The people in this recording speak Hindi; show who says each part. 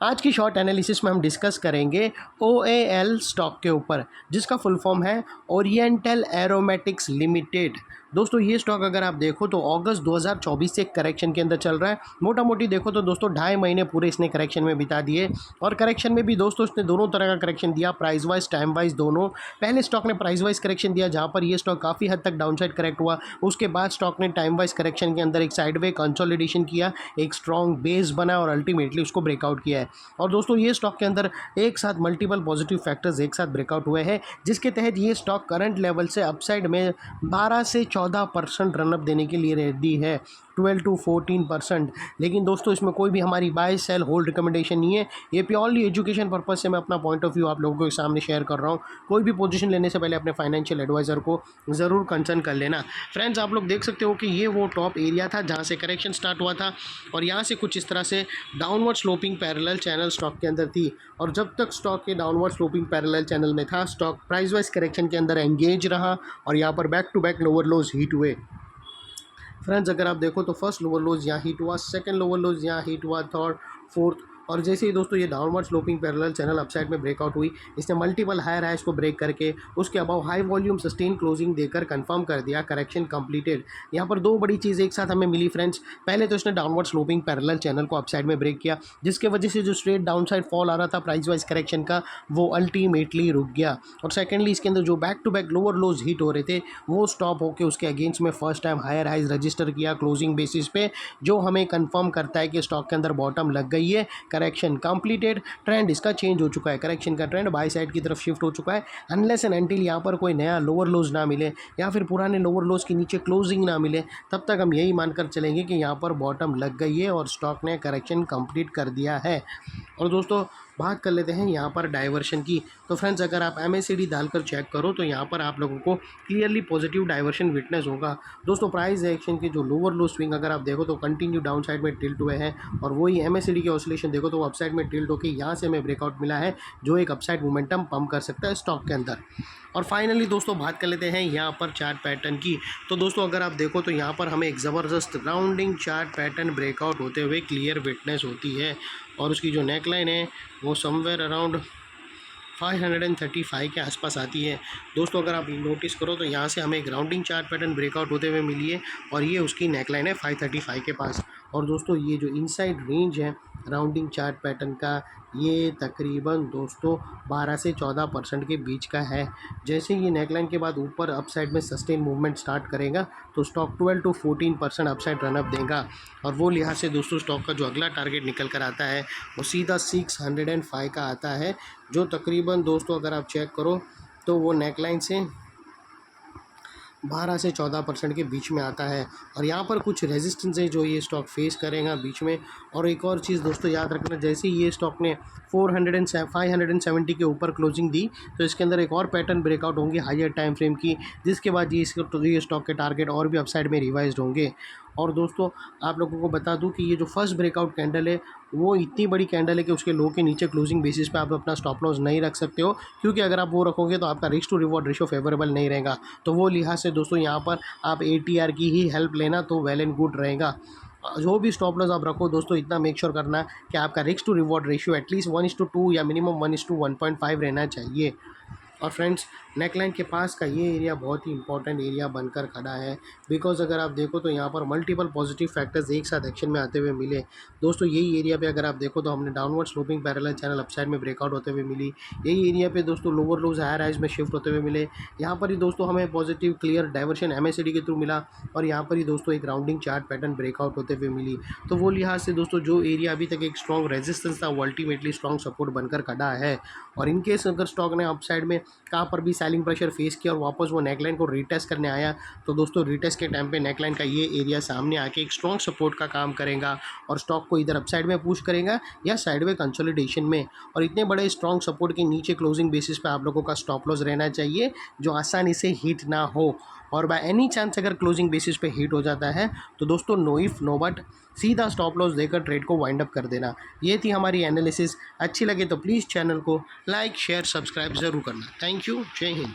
Speaker 1: आज की शॉर्ट एनालिसिस में हम डिस्कस करेंगे OAL स्टॉक के ऊपर, जिसका फुल फॉर्म है ओरिएंटल एरोमेटिक्स लिमिटेड। दोस्तों ये स्टॉक अगर आप देखो तो अगस्त 2024 से करेक्शन के अंदर चल रहा है। मोटा मोटी देखो तो दोस्तों 2.5 महीने पूरे इसने करेक्शन में बिता दिए, और करेक्शन में भी दोस्तों इसने दोनों तरह का करेक्शन दिया, प्राइस वाइज टाइम वाइज दोनों। पहले स्टॉक ने प्राइस वाइज करेक्शन दिया जहाँ पर ये स्टॉक काफ़ी हद तक डाउनसाइड करेक्ट हुआ। उसके बाद स्टॉक ने टाइम वाइज करेक्शन के अंदर एक साइडवे कंसोलिडेशन किया, एक स्ट्रॉन्ग बेस बना और अल्टीमेटली उसको ब्रेकआउट किया है। और दोस्तों ये स्टॉक के अंदर एक साथ मल्टीपल पॉजिटिव फैक्टर्स एक साथ ब्रेकआउट हुए हैं, जिसके तहत ये स्टॉक करंट लेवल से अपसाइड में 12 से 14% रनअप देने के लिए रेडी है, 12 to 14%। लेकिन दोस्तों इसमें कोई भी हमारी बाय सेल होल्ड रिकमेंडेशन नहीं है, ये प्योरली एजुकेशन पर्पज से मैं अपना पॉइंट ऑफ व्यू आप लोगों के सामने शेयर कर रहा हूँ। कोई भी पोजीशन लेने से पहले अपने फाइनेंशियल एडवाइज़र को ज़रूर कंसर्न कर लेना। फ्रेंड्स आप लोग देख सकते हो कि ये वो टॉप एरिया था जहाँ से करेक्शन स्टार्ट हुआ था, और यहाँ से कुछ इस तरह से downward sloping parallel channel stock के अंदर थी। और जब तक स्टॉक के डाउनवर्ड स्लोपिंग पैरेलल चैनल में था, स्टॉक प्राइस वाइज करेक्शन के अंदर एंगेज रहा, और यहाँ पर back to back lower lows hit हुए। फ्रेंड्स अगर आप देखो तो फर्स्ट लोअर लोज यहाँ हिट हुआ, सेकंड लोअर लोज यहाँ हिट हुआ, थर्ड, फोर्थ, और जैसे ही दोस्तों ये downward sloping parallel channel upside में ब्रेकआउट हुई, इसने मल्टीपल हायर हाइज को ब्रेक करके उसके above high volume sustain closing देकर कंफर्म कर दिया करेक्शन कंप्लीटेड। यहाँ पर दो बड़ी चीज़ एक साथ हमें मिली फ्रेंड्स। पहले तो इसने डाउनवर्ड स्लोपिंग पैरेलल चैनल को अपसाइड में ब्रेक किया, जिसके वजह से जो स्ट्रेट डाउनसाइड फॉल आ रहा था प्राइस वाइज करेक्शन का, वो अल्टीमेटली रुक गया। और सेकेंडली इसके अंदर जो back to back lower lows hit हो रहे थे वो स्टॉप होकर उसके अगेंस्ट में first time higher highs register किया क्लोजिंग बेसिस पे, जो हमें कंफर्म करता है कि स्टॉक के अंदर बॉटम लग गई है, करेक्शन कंप्लीटेड। ट्रेंड इसका चेंज हो चुका है, करेक्शन का ट्रेंड बाय साइड की तरफ शिफ्ट हो चुका है। अनलेस एंड अनटिल यहाँ पर कोई नया लोअर लोज ना मिले या फिर पुराने लोअर लोज के नीचे क्लोजिंग ना मिले, तब तक हम यही मानकर चलेंगे कि यहाँ पर बॉटम लग गई है और स्टॉक ने करेक्शन कंप्लीट कर दिया है। और दोस्तों बात कर लेते हैं यहाँ पर डाइवर्शन की। तो फ्रेंड्स अगर आप MACD डालकर चेक करो तो यहाँ पर आप लोगों को क्लियरली पॉजिटिव डाइवर्शन विटनेस होगा। दोस्तों प्राइस एक्शन के जो लोअर लो स्विंग अगर आप देखो तो कंटिन्यू डाउन साइड में टिल्ट हुए हैं, और वही MACD के ऑसिलेशन देखो तो वो अपसाइड में टिल्ट होकर यहाँ से हमें ब्रेकआउट मिला है, जो एक अपसाइड मोमेंटम पंप कर सकता है स्टॉक के अंदर। और फाइनली दोस्तों बात कर लेते हैं यहाँ पर चार्ट पैटर्न की। तो दोस्तों अगर आप देखो तो यहाँ पर हमें एक ज़बरदस्त राउंडिंग चार्ट पैटर्न ब्रेकआउट होते हुए क्लियर विटनेस होती है, और उसकी जो नेकलाइन है वो समवेयर अराउंड 535 के आसपास आती है। दोस्तों अगर आप नोटिस करो तो यहाँ से हमें एक राउंडिंग चार्ट पैटर्न ब्रेकआउट होते हुए मिली है, और ये उसकी नेकलाइन है 535 के पास। और दोस्तों ये जो इनसाइड रेंज है राउंडिंग चार्ट पैटर्न का, ये तकरीबन दोस्तों 12 से 14% के बीच का है। जैसे ये नेकलाइन के बाद ऊपर अपसाइड में सस्टेन मूवमेंट स्टार्ट करेगा तो स्टॉक 12 to 14% अपसाइड रनअप देगा, और वो लिहाज से दोस्तों स्टॉक का जो अगला टारगेट निकल कर आता है वो सीधा 605 का आता है, जो तकरीबन दोस्तों अगर आप चेक करो तो वो नेकलाइन से 12 से 14% के बीच में आता है। और यहाँ पर कुछ रेजिस्टेंस है जो ये स्टॉक फेस करेगा बीच में। और एक और चीज़ दोस्तों याद रखना, जैसे ही ये स्टॉक ने 570 के ऊपर क्लोजिंग दी तो इसके अंदर एक और पैटर्न ब्रेकआउट होंगे हायर टाइम फ्रेम की, जिसके बाद ये स्टॉक के टारगेट और भी अपसाइड में रिवाइज्ड होंगे। और दोस्तों आप लोगों को बता दूं कि ये जो फर्स्ट ब्रेकआउट कैंडल है वो इतनी बड़ी कैंडल है कि उसके लो के नीचे क्लोजिंग बेसिस पे आप अपना स्टॉप लॉस नहीं रख सकते हो, क्योंकि अगर आप वो रखोगे तो आपका risk to reward ratio favourable नहीं रहेगा। तो वो लिहाज से दोस्तों यहाँ पर आप ATR की ही हेल्प लेना तो वेल एंड गुड रहेगा। जो भी स्टॉप लॉस आप रखो दोस्तों इतना मेक श्योर करना कि आपका risk to reward ratio at least 1:2 या मिनिमम 1:1.5 रहना चाहिए। और फ्रेंड्स नेकलाइन के पास का ये एरिया बहुत ही इंपॉर्टेंट एरिया बनकर खड़ा है, बिकॉज अगर आप देखो तो यहाँ पर मल्टीपल पॉजिटिव फैक्टर्स एक साथ एक्शन में आते हुए मिले। दोस्तों यही एरिया पे अगर आप देखो तो हमने downward sloping parallel channel upside में ब्रेकआउट होते हुए मिली, यही एरिया पे दोस्तों लोअर लोज हायर हाइज में शिफ्ट होते हुए मिले। यहाँ पर ही दोस्तों हमें पॉजिटिव क्लियर डाइवर्शन MACD के थ्रू मिला, और यहाँ पर ही दोस्तों एक राउंडिंग चार्ट पैटर्न ब्रेकआउट होते हुए मिली। तो वो लिहाज से दोस्तों जो एरिया अभी तक एक स्ट्रॉन्ग रेजिस्टेंस था वो अल्टीमेटली स्ट्रॉन्ग सपोर्ट बनकर खड़ा है। और इनकेस अगर स्टॉक ने अपसाइड में कहाँ पर भी सेलिंग प्रेशर फेस किया और वापस वो नेकलाइन को रीटेस्ट करने आया, तो दोस्तों रीटेस्ट के टाइम पे नेकलाइन का ये एरिया सामने आके एक स्ट्रॉन्ग सपोर्ट का काम करेगा, और स्टॉक को इधर अपसाइड में पुश करेगा या साइडवे कंसोलिडेशन में। और इतने बड़े स्ट्रॉन्ग सपोर्ट के नीचे क्लोजिंग बेसिस पे आप लोगों का स्टॉप लॉस रहना चाहिए, जो आसानी से हिट ना हो। और बाय एनी चांस अगर क्लोजिंग बेसिस पे हिट हो जाता है तो दोस्तों नो इफ नो बट सीधा स्टॉप लॉस देकर ट्रेड को वाइंड अप कर देना। ये थी हमारी एनालिसिस। अच्छी लगे तो प्लीज़ चैनल को लाइक शेयर सब्सक्राइब ज़रूर करना। Thank you. जय हिंद।